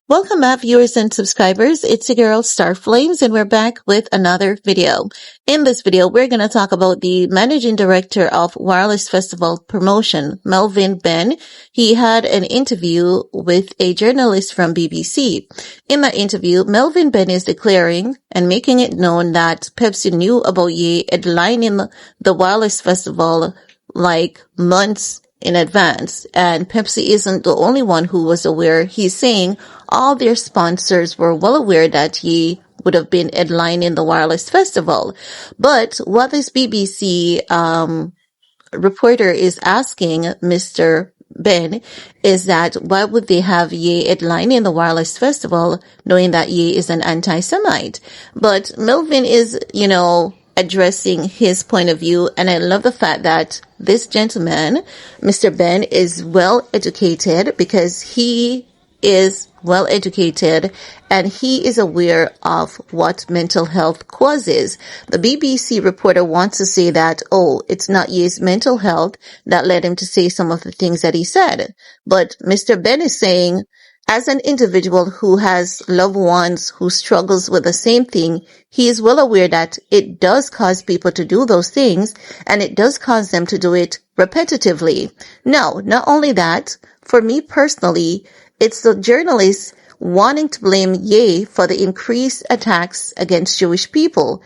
Welcome back, viewers and subscribers. It's your girl Star Flames, and we're back with another video. In this video, we're going to talk about the managing director of Wireless Festival Promotion, Melvin Ben. He had an interview with a journalist from BBC. In that interview, Melvin Ben is declaring and making it known that Pepsi knew about Ye headlining the Wireless Festival like months in advance, and Pepsi isn't the only one who was aware. He's saying all their sponsors were well aware that Ye would have been headlining the Wireless Festival. But what this BBC reporter is asking Mr. Ben is that why would they have Ye headlining the Wireless Festival knowing that Ye is an anti-Semite? But Melvin is, addressing his point of view, and I love the fact that this gentleman, Mr. Ben, is well educated, because he is well educated and he is aware of what mental health causes. The BBC reporter wants to say that, it's not Ye's mental health that led him to say some of the things that he said. But Mr. Ben is saying, as an individual who has loved ones who struggles with the same thing, he is well aware that it does cause people to do those things, and it does cause them to do it repetitively. No, not only that, for me personally, it's the journalists wanting to blame Ye for the increased attacks against Jewish people.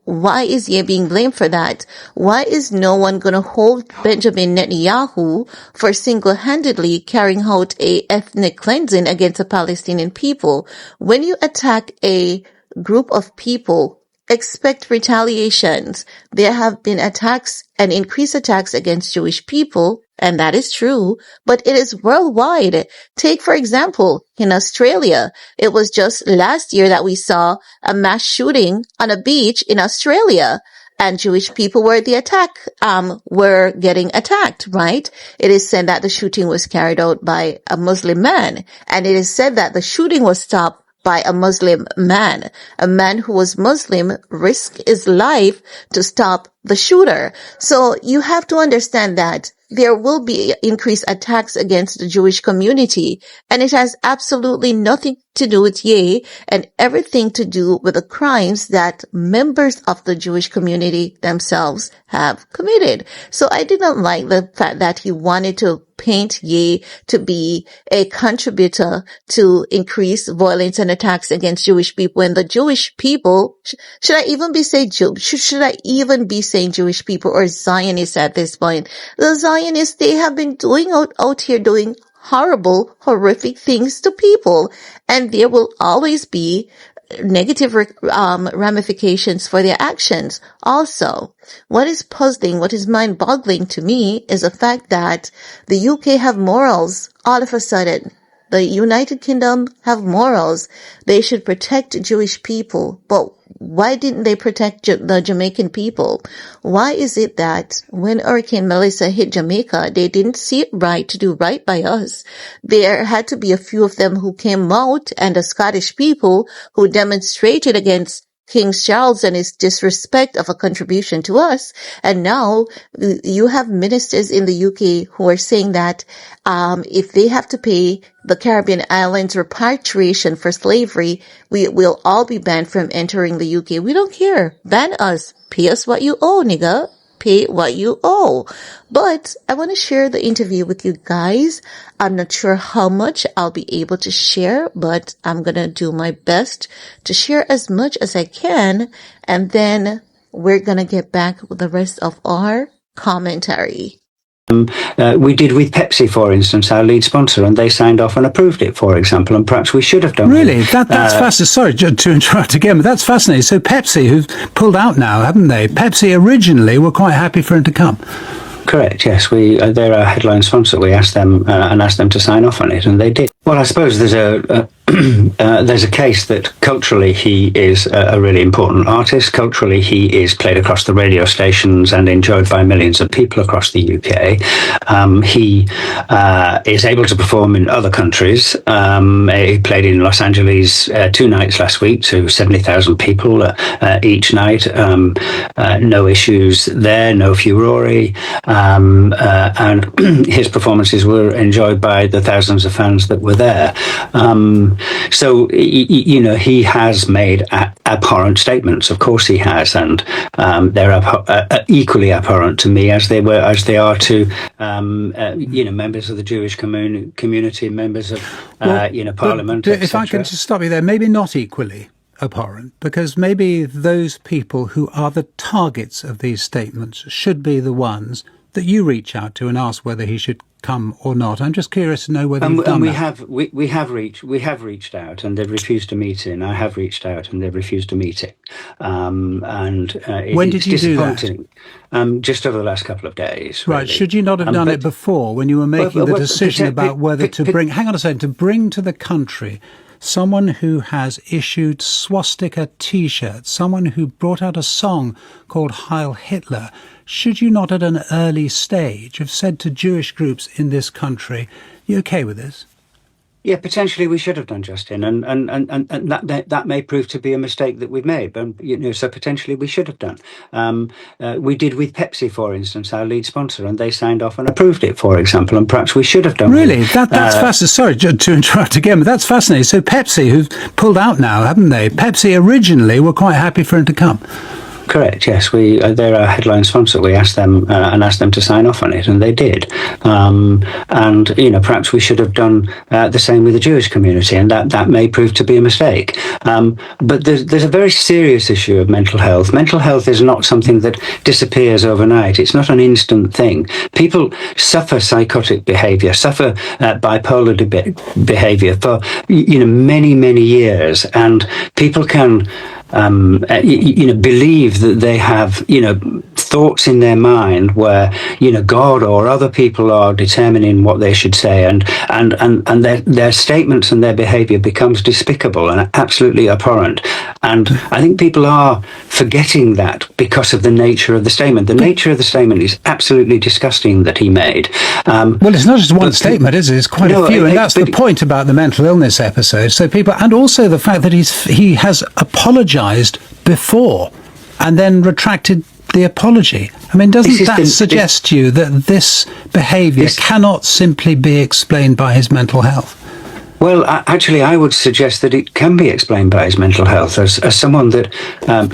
Why is Ye being blamed for that? Why is no one going to hold Benjamin Netanyahu for single-handedly carrying out a ethnic cleansing against the Palestinian people? When you attack a group of people, expect retaliations. There have been attacks and increased attacks against Jewish people, and that is true, but it is worldwide. Take, for example, in Australia, it was just last year that we saw a mass shooting on a beach in Australia, and Jewish people were were getting attacked, right? It is said that the shooting was carried out by a Muslim man, and it is said that the shooting was stopped by a Muslim man. A man who was Muslim risked his life to stop the shooter. So you have to understand that there will be increased attacks against the Jewish community, and it has absolutely nothing to do with Ye and everything to do with the crimes that members of the Jewish community themselves have committed. So I did not like the fact that he wanted to paint Ye to be a contributor to increased violence and attacks against Jewish people. And the Jewish people, should I even be saying Jewish people or Zionists at this point? The Zionists, they have been doing out here doing horrible, horrific things to people, and there will always be negative ramifications for their actions. Also, what is puzzling, what is mind-boggling to me is the fact that the UK have morals all of a sudden. The United Kingdom have morals. They should protect Jewish people, but why didn't they protect the Jamaican people? Why is it that when Hurricane Melissa hit Jamaica, they didn't see it right to do right by us? There had to be a few of them who came out, and the Scottish people who demonstrated against King Charles and his disrespect of a contribution to us. And now you have ministers in the UK who are saying that if they have to pay the Caribbean islands repatriation for slavery, we will all be banned from entering the UK. We don't care. Ban us. Pay us what you owe, nigga. Pay what you owe. But I want to share the interview with you guys. I'm not sure how much I'll be able to share, but I'm going to do my best to share as much as I can. And then we're going to get back with the rest of our commentary. We did with Pepsi, for instance, our lead sponsor, and they signed off and approved it, for example, and perhaps we should have done. Really? That's fascinating. Sorry to interrupt again, but that's fascinating. So Pepsi, who've pulled out now, haven't they? Pepsi originally were quite happy for him to come. Correct, yes. They're our headline sponsor. We asked them to sign off on it, and they did. Well, I suppose there's a case that culturally he is a really important artist. Culturally, he is played across the radio stations and enjoyed by millions of people across the UK. He is able to perform in other countries. He played in Los Angeles 2 nights last week to 70,000 people each night. No issues there, no furore. And his performances were enjoyed by the thousands of fans that were there. So, he has made abhorrent statements. Of course he has. And they're equally abhorrent to me as they are to, members of the Jewish community, members of, Parliament. If I can just stop you there, maybe not equally abhorrent, because maybe those people who are the targets of these statements should be the ones that you reach out to and ask whether he should come or not. I'm just curious to know whether you've done that. We have reached out, and they've refused to meet in. I have reached out, and they've refused to meet it. When did you do that? Just over the last couple of days. Right. Really. Should you not have done it before, when you were making the decision about whether to bring? Hang on a second. To bring to the country someone who has issued swastika T-shirts, someone who brought out a song called Heil Hitler. Should you not at an early stage have said to Jewish groups in this country, you okay with this? Yeah, potentially we should have done, Justin, and that may prove to be a mistake that we've made. But so potentially we should have done. We did with Pepsi, for instance, our lead sponsor, and they signed off and approved it, for example. And perhaps we should have done. Really, that's fascinating. Sorry to interrupt again, but that's fascinating. So Pepsi, who've pulled out now, haven't they? Pepsi originally were quite happy for him to come. Correct. Yes, they're our headline sponsor. We asked them to sign off on it, and they did. Perhaps we should have done the same with the Jewish community, and that may prove to be a mistake. But there's a very serious issue of mental health. Mental health is not something that disappears overnight. It's not an instant thing. People suffer psychotic behaviour, suffer bipolar behaviour for many years, and people can believe that they have, thoughts in their mind where, God or other people are determining what they should say, and their statements and their behaviour becomes despicable and absolutely abhorrent. And I think people are forgetting that because of the nature of the statement. The nature of the statement is absolutely disgusting that he made. Well, it's not just one statement, is it? It's quite a few, and that's the point about the mental illness episode. So people, and also the fact that he has apologised before and then retracted the apology. I mean, doesn't that suggest to you that this behaviour cannot simply be explained by his mental health? Well, actually, I would suggest that it can be explained by his mental health. As someone that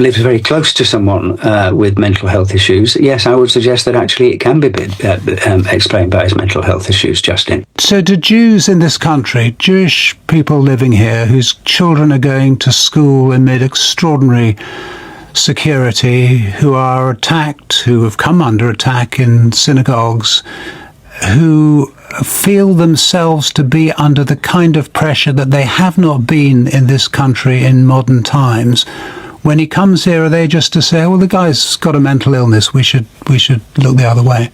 lives very close to someone with mental health issues, yes, I would suggest that actually it can be explained by his mental health issues, Justin. So do Jews in this country, Jewish people living here whose children are going to school amid extraordinary security, who are attacked, who have come under attack in synagogues, who feel themselves to be under the kind of pressure that they have not been in this country in modern times, when he comes here, are they just to say, well, the guy's got a mental illness, we should look the other way?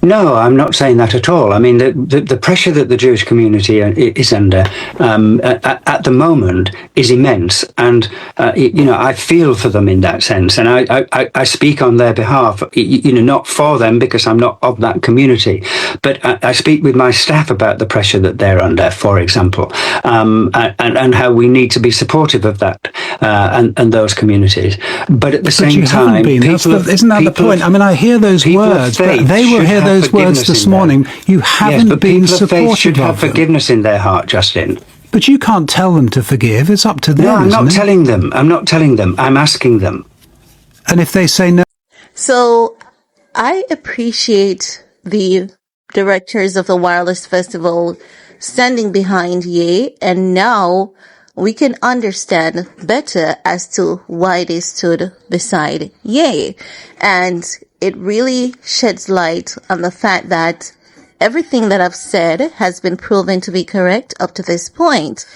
No, I'm not saying that at all. I mean, the pressure that the Jewish community is under at the moment is immense, and I feel for them in that sense, and I speak on their behalf. Not for them because I'm not of that community, but I speak with my staff about the pressure that they're under, for example, and how we need to be supportive of that and those communities. But at the same time, isn't that the point? I mean, I hear those words, but they will hear those words this morning. You haven't been supportive of them. People of faith should have forgiveness in their heart, Justin. But you can't tell them to forgive. It's up to them. No, I'm not telling them. I'm asking them. And if they say no. So I appreciate the directors of the Wireless Festival standing behind Ye, and now we can understand better as to why they stood beside Ye. And it really sheds light on the fact that everything that I've said has been proven to be correct up to this point.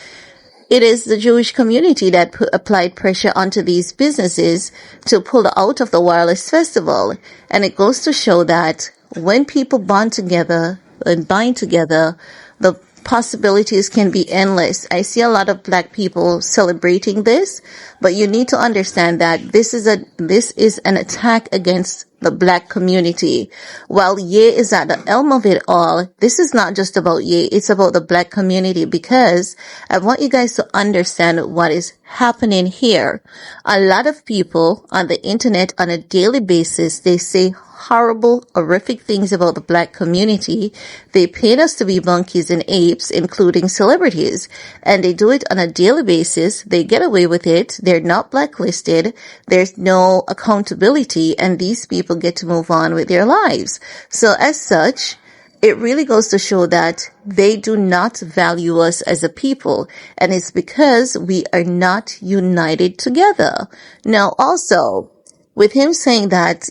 It is the Jewish community that applied pressure onto these businesses to pull out of the Wireless Festival. And it goes to show that when people bond together and bind together, the possibilities can be endless. I see a lot of Black people celebrating this, but you need to understand that this is an attack against the Black community. While Ye is at the helm of it all, this is not just about Ye, it's about the Black community, because I want you guys to understand what is happening here. A lot of people on the internet on a daily basis, they say horrible, horrific things about the black community. They paint us to be monkeys and apes, including celebrities, and they do it on a daily basis. They get away with it. They're not blacklisted. There's no accountability, and these people get to move on with their lives. So as such, it really goes to show that they do not value us as a people, and it's because we are not united together. Now, also, with him saying that,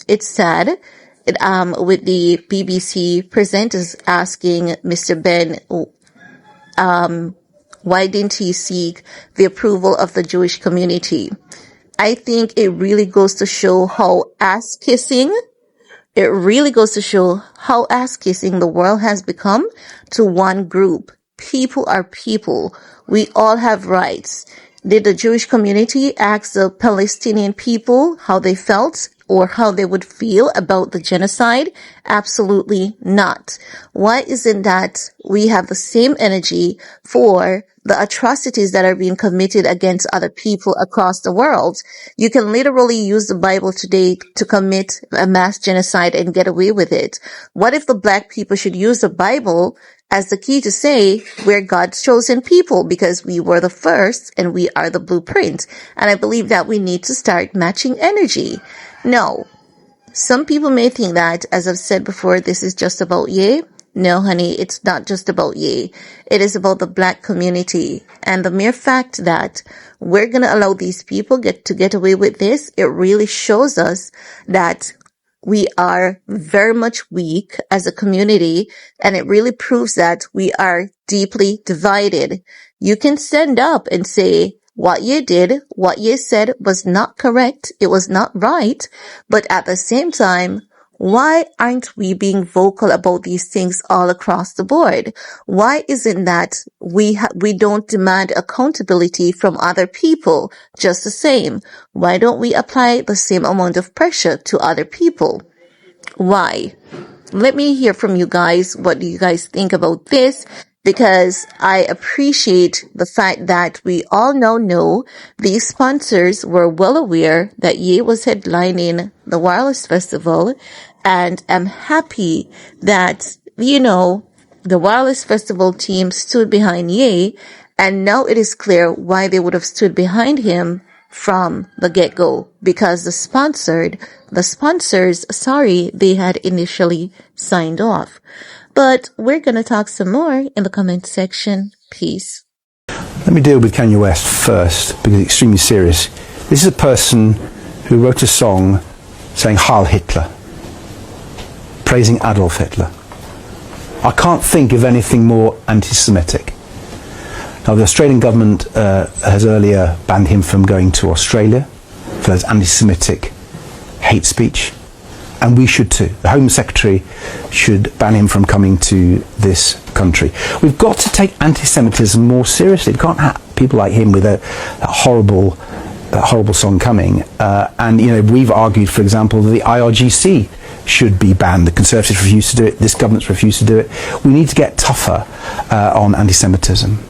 it's sad, with the BBC presenters asking Mr. Ben, why didn't he seek the approval of the Jewish community? I think it really goes to show how ass-kissing the world has become to one group. People are people. We all have rights. Did the Jewish community ask the Palestinian people how they felt or how they would feel about the genocide? Absolutely not. Why isn't that we have the same energy for the atrocities that are being committed against other people across the world? You can literally use the Bible today to commit a mass genocide and get away with it. What if the black people should use the Bible as the key to say we're God's chosen people because we were the first and we are the blueprint? And I believe that we need to start matching energy. No, some people may think that, as I've said before, this is just about Ye. No, honey, it's not just about Ye. It is about the black community. And the mere fact that we're going to allow these people to get away with this, it really shows us that we are very much weak as a community, and it really proves that we are deeply divided. You can stand up and say, what you did, what you said was not correct, it was not right, but at the same time, why aren't we being vocal about these things all across the board? Why isn't that we don't demand accountability from other people just the same? Why don't we apply the same amount of pressure to other people? Why? Let me hear from you guys. What do you guys think about this? Because I appreciate the fact that we all now know these sponsors were well aware that Ye was headlining the Wireless Festival, and I'm happy that, the Wireless Festival team stood behind Ye, and now it is clear why they would have stood behind him from the get-go, because the sponsors, they had initially signed off. But we're going to talk some more in the comment section. Peace. Let me deal with Kanye West first, because it's extremely serious. This is a person who wrote a song saying Heil Hitler, praising Adolf Hitler. I can't think of anything more anti-Semitic. Now, the Australian government has earlier banned him from going to Australia for those anti-Semitic hate speech, and we should too. The Home Secretary should ban him from coming to this country. We've got to take anti-Semitism more seriously. We can't have people like him with a horrible song coming. And we've argued, for example, that the IRGC should be banned. The Conservatives refuse to do it. This government's refused to do it. We need to get tougher on anti-Semitism.